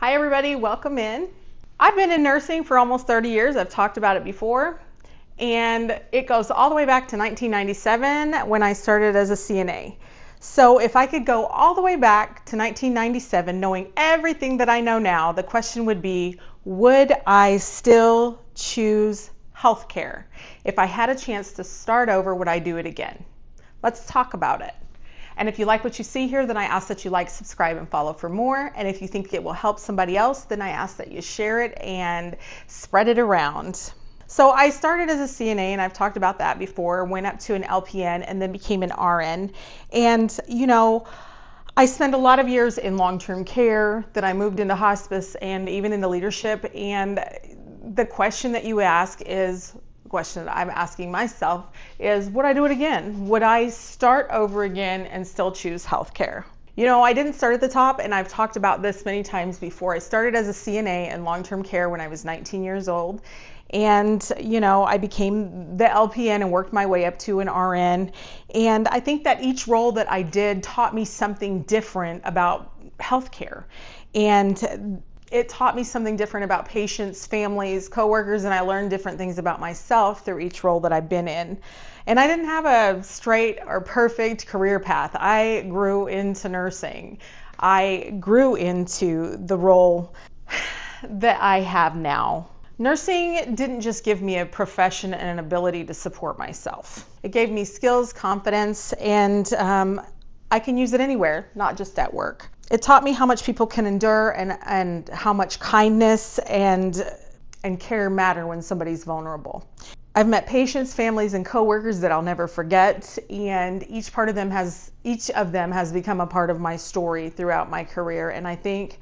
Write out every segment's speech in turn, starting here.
Hi everybody, welcome in. I've been in nursing for almost 30 years. I've talked about it before, and it goes all the way back to 1997 when I started as a CNA. So if I could go all the way back to 1997 knowing everything that I know now, the question would be, would I still choose healthcare? If I had a chance to start over, would I do it again? Let's talk about it. And if you like what you see here, then I ask that you like, subscribe, and follow for more. And if you think it will help somebody else, then I ask that you share it and spread it around. So I started as a CNA, and I've talked about that before, went up to an LPN and then became an RN. And, I spent a lot of years in long-term care, then I moved into hospice and even into leadership. And the question that you ask is, question that I'm asking myself is, would I do it again? Would I start over again and still choose healthcare? I didn't start at the top, and I've talked about this many times before. I started as a CNA in long-term care when I was 19 years old. And, I became the LPN and worked my way up to an RN. And I think that each role that I did taught me something different about healthcare. And it taught me something different about patients, families, coworkers, and I learned different things about myself through each role that I've been in. And I didn't have a straight or perfect career path. I grew into nursing. I grew into the role that I have now. Nursing didn't just give me a profession and an ability to support myself. It gave me skills, confidence, and I can use it anywhere, not just at work. It taught me how much people can endure and how much kindness and care matter when somebody's vulnerable. I've met patients, families, and coworkers that I'll never forget, and each of them has become a part of my story throughout my career, and I think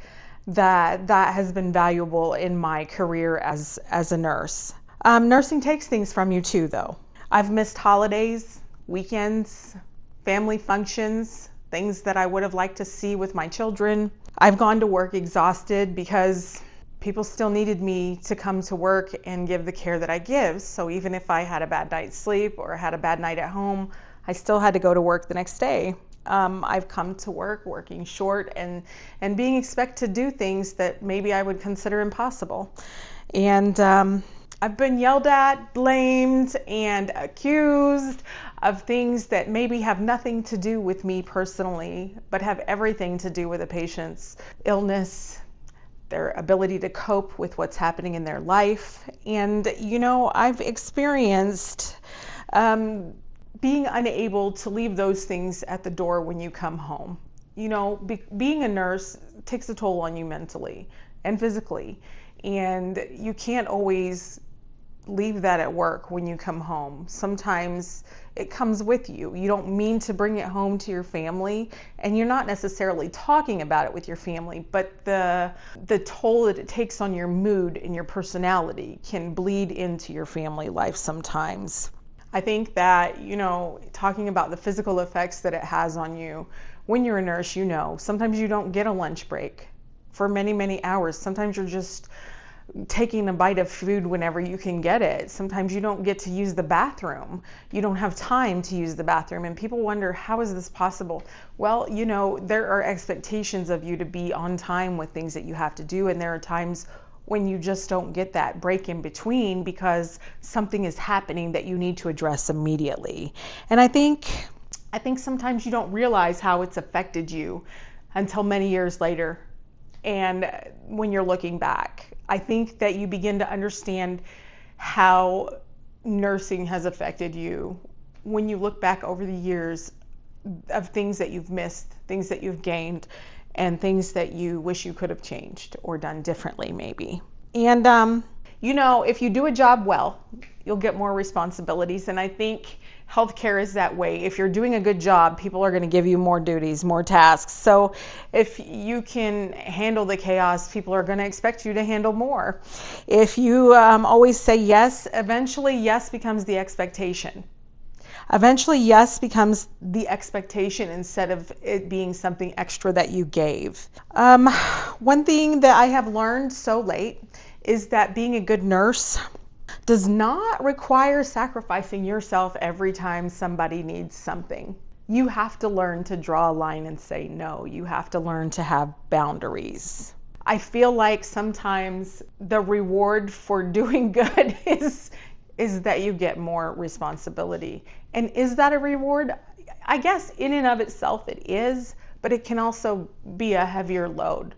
that has been valuable in my career as a nurse. Nursing takes things from you too, though. I've missed holidays, weekends, family functions, things that I would have liked to see with my children. I've gone to work exhausted because people still needed me to come to work and give the care that I give. So even if I had a bad night's sleep or had a bad night at home, I still had to go to work the next day. I've come to work working short and being expected to do things that maybe I would consider impossible. And I've been yelled at, blamed, and accused of things that maybe have nothing to do with me personally, but have everything to do with a patient's illness, their ability to cope with what's happening in their life. And, I've experienced being unable to leave those things at the door when you come home. Being a nurse takes a toll on you mentally and physically, and you can't always leave that at work when you come home. Sometimes it comes with you. You don't mean to bring it home to your family, and you're not necessarily talking about it with your family, but the toll that it takes on your mood and your personality can bleed into your family life sometimes. I think that, talking about the physical effects that it has on you, when you're a nurse, sometimes you don't get a lunch break for many, many hours. Sometimes you're just taking a bite of food whenever you can get it. Sometimes you don't get to use the bathroom. You don't have time to use the bathroom. And people wonder, how is this possible? Well, there are expectations of you to be on time with things that you have to do. And there are times when you just don't get that break in between because something is happening that you need to address immediately. And I think sometimes you don't realize how it's affected you until many years later. And when you're looking back, I think that you begin to understand how nursing has affected you when you look back over the years of things that you've missed, things that you've gained, and things that you wish you could have changed or done differently maybe. And, if you do a job well, you'll get more responsibilities. And I think healthcare is that way. If you're doing a good job, people are going to give you more duties, more tasks. So if you can handle the chaos, people are going to expect you to handle more. If you always say yes, eventually yes becomes the expectation. Eventually, yes becomes the expectation instead of it being something extra that you gave. One thing that I have learned so late is that being a good nurse does not require sacrificing yourself every time somebody needs something. You have to learn to draw a line and say no. You have to learn to have boundaries. I feel like sometimes the reward for doing good is that you get more responsibility. And is that a reward? I guess in and of itself it is, but it can also be a heavier load.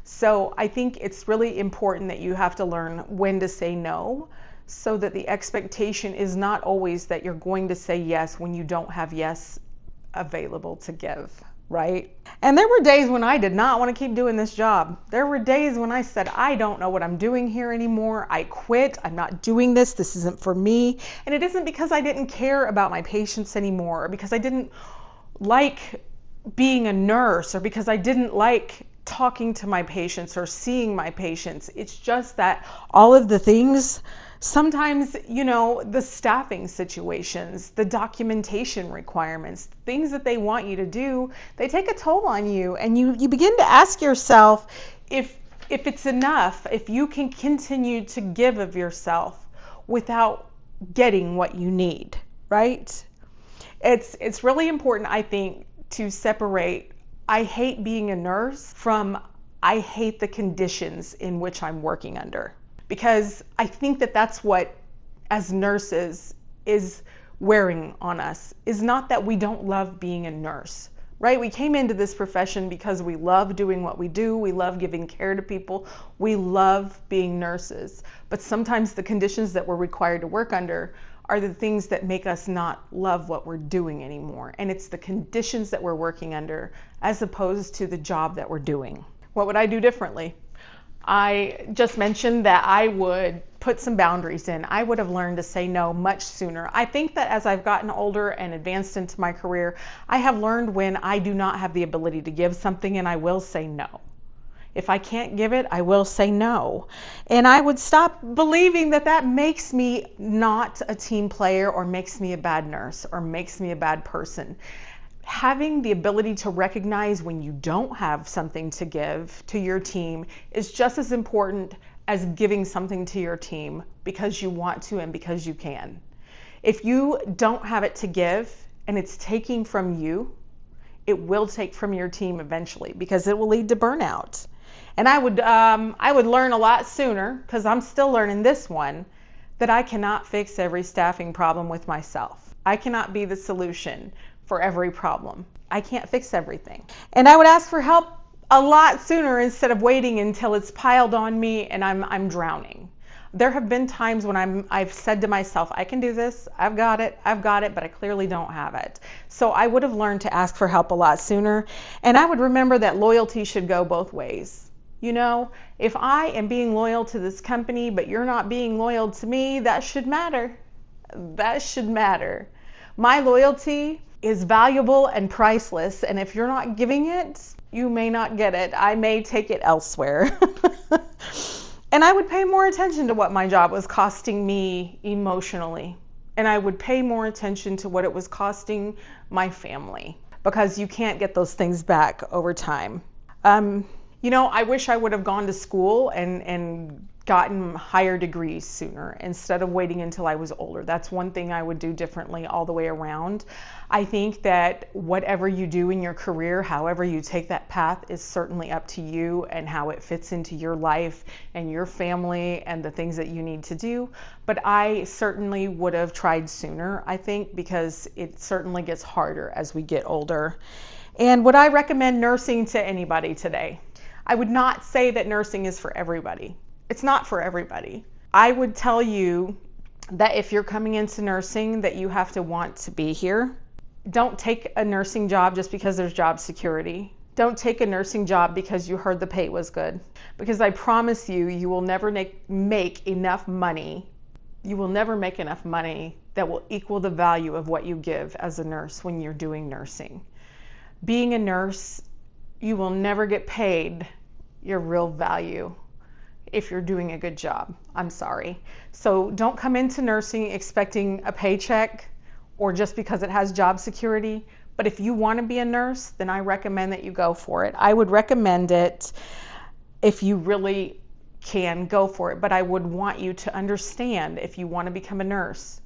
So I think it's really important that you have to learn when to say no, so that the expectation is not always that you're going to say yes when you don't have yes available to give, right? And there were days when I did not want to keep doing this job. There were days when I said, I don't know what I'm doing here anymore. I quit. I'm not doing this. This isn't for me. And it isn't because I didn't care about my patients anymore, or because I didn't like being a nurse, or because I didn't like talking to my patients or seeing my patients. It's just that all of the things, sometimes, the staffing situations, the documentation requirements, things that they want you to do, they take a toll on you. And you begin to ask yourself if it's enough, if you can continue to give of yourself without getting what you need, right? It's really important, I think, to separate I hate being a nurse from I hate the conditions in which I'm working under. Because I think that that's what, as nurses, is wearing on us, is not that we don't love being a nurse, right? We came into this profession because we love doing what we do. We love giving care to people. We love being nurses. But sometimes the conditions that we're required to work under are the things that make us not love what we're doing anymore. And it's the conditions that we're working under as opposed to the job that we're doing. What would I do differently? I just mentioned that I would put some boundaries in. I would have learned to say no much sooner. I think that as I've gotten older and advanced into my career, I have learned when I do not have the ability to give something, and I will say no. If I can't give it, I will say no. And I would stop believing that that makes me not a team player, or makes me a bad nurse, or makes me a bad person. Having the ability to recognize when you don't have something to give to your team is just as important as giving something to your team because you want to and because you can. If you don't have it to give and it's taking from you, it will take from your team eventually, because it will lead to burnout. And I would learn a lot sooner, because I'm still learning this one, that I cannot fix every staffing problem with myself. I cannot be the solution for every problem. I can't fix everything. And I would ask for help a lot sooner instead of waiting until it's piled on me and I'm drowning. There have been times when I've said to myself, I can do this, I've got it, but I clearly don't have it. So I would have learned to ask for help a lot sooner. And I would remember that loyalty should go both ways. If I am being loyal to this company, but you're not being loyal to me, that should matter. That should matter. My loyalty is valuable and priceless. And if you're not giving it, you may not get it. I may take it elsewhere. And I would pay more attention to what my job was costing me emotionally. And I would pay more attention to what it was costing my family, because you can't get those things back over time. I wish I would have gone to school and gotten higher degrees sooner instead of waiting until I was older. That's one thing I would do differently all the way around. I think that whatever you do in your career, however you take that path, is certainly up to you and how it fits into your life and your family and the things that you need to do. But I certainly would have tried sooner, I think, because it certainly gets harder as we get older. And would I recommend nursing to anybody today? I would not say that nursing is for everybody. It's not for everybody. I would tell you that if you're coming into nursing, that you have to want to be here. Don't take a nursing job just because there's job security. Don't take a nursing job because you heard the pay was good. Because I promise you, you will never make enough money. You will never make enough money that will equal the value of what you give as a nurse when you're doing nursing. Being a nurse, you will never get paid your real value if you're doing a good job. I'm sorry. So don't come into nursing expecting a paycheck or just because it has job security. But if you want to be a nurse, then I recommend that you go for it. I would recommend it if you really can go for it. But I would want you to understand, if you want to become a nurse,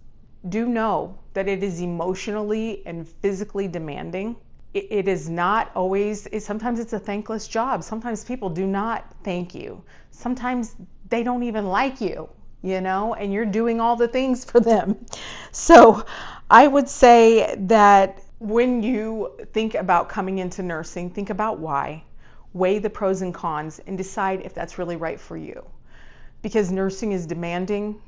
do know that it is emotionally and physically demanding. it is not always, sometimes it's a thankless job. Sometimes people do not thank you. Sometimes they don't even like you, and you're doing all the things for them. So I would say that when you think about coming into nursing, think about why, weigh the pros and cons, and decide if that's really right for you. Because nursing is demanding,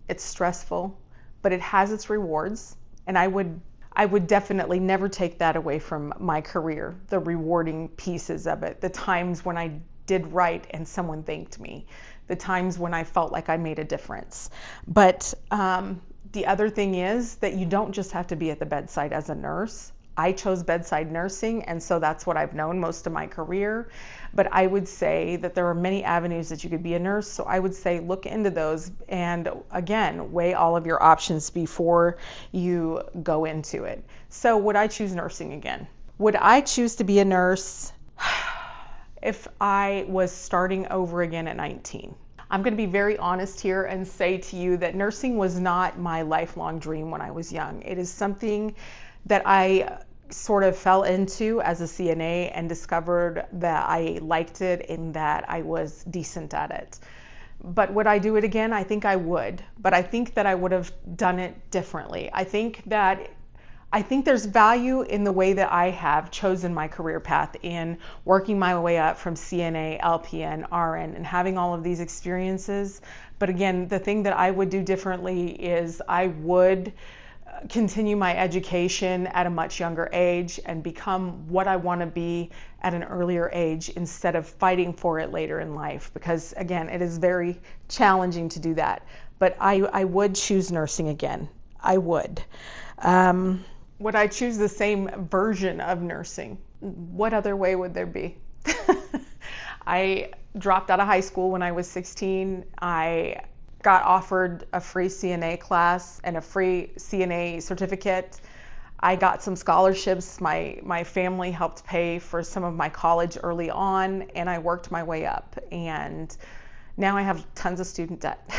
it's stressful, but it has its rewards. And I would definitely never take that away from my career, the rewarding pieces of it, the times when I did right and someone thanked me, the times when I felt like I made a difference. But the other thing is that you don't just have to be at the bedside as a nurse. I chose bedside nursing, and so that's what I've known most of my career. But I would say that there are many avenues that you could be a nurse, so I would say look into those and, again, weigh all of your options before you go into it. So would I choose nursing again? Would I choose to be a nurse if I was starting over again at 19? I'm going to be very honest here and say to you that nursing was not my lifelong dream when I was young. It is something that I sort of fell into as a CNA and discovered that I liked it and that I was decent at it. But would I do it again? I think I would, but I think that I would have done it differently. I think there's value in the way that I have chosen my career path in working my way up from CNA, LPN, RN, and having all of these experiences. But again, the thing that I would do differently is I would continue my education at a much younger age and become what I want to be at an earlier age instead of fighting for it later in life, because again, it is very challenging to do that. But I would choose nursing again. I would. Would I choose the same version of nursing? What other way would there be? I dropped out of high school when I was 16. I got offered a free CNA class and a free CNA certificate. I got some scholarships. My family helped pay for some of my college early on, and I worked my way up. And now I have tons of student debt.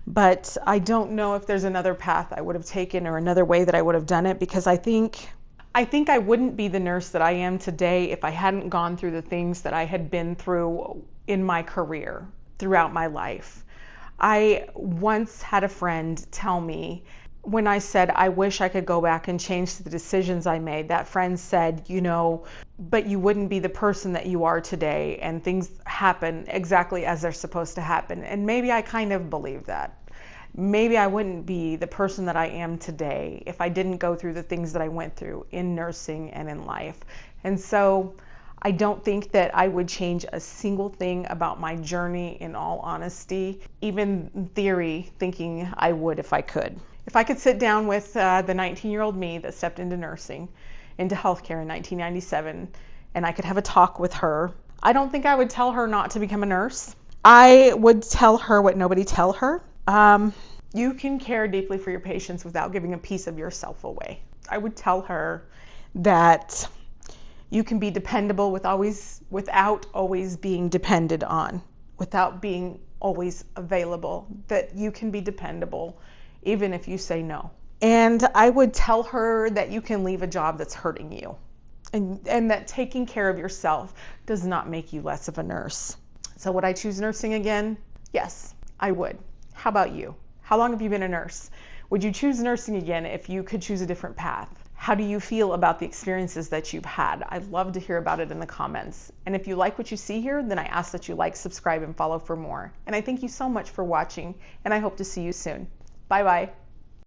But I don't know if there's another path I would have taken or another way that I would have done it, because I think I wouldn't be the nurse that I am today if I hadn't gone through the things that I had been through in my career throughout my life. I once had a friend tell me, when I said, I wish I could go back and change the decisions I made, that friend said, but you wouldn't be the person that you are today, and things happen exactly as they're supposed to happen. And maybe I kind of believe that. Maybe I wouldn't be the person that I am today if I didn't go through the things that I went through in nursing and in life. And so I don't think that I would change a single thing about my journey, in all honesty, even in theory, thinking I would if I could. If I could sit down with the 19-year-old me that stepped into nursing, into healthcare in 1997, and I could have a talk with her, I don't think I would tell her not to become a nurse. I would tell her what nobody tell her. You can care deeply for your patients without giving a piece of yourself away. I would tell her that you can be dependable without always being depended on, without being always available, that you can be dependable even if you say no. And I would tell her that you can leave a job that's hurting you, and that taking care of yourself does not make you less of a nurse. So would I choose nursing again? Yes, I would. How about you? How long have you been a nurse? Would you choose nursing again if you could choose a different path? How do you feel about the experiences that you've had? I'd love to hear about it in the comments. And if you like what you see here, then I ask that you like, subscribe, and follow for more. And I thank you so much for watching, and I hope to see you soon. Bye-bye.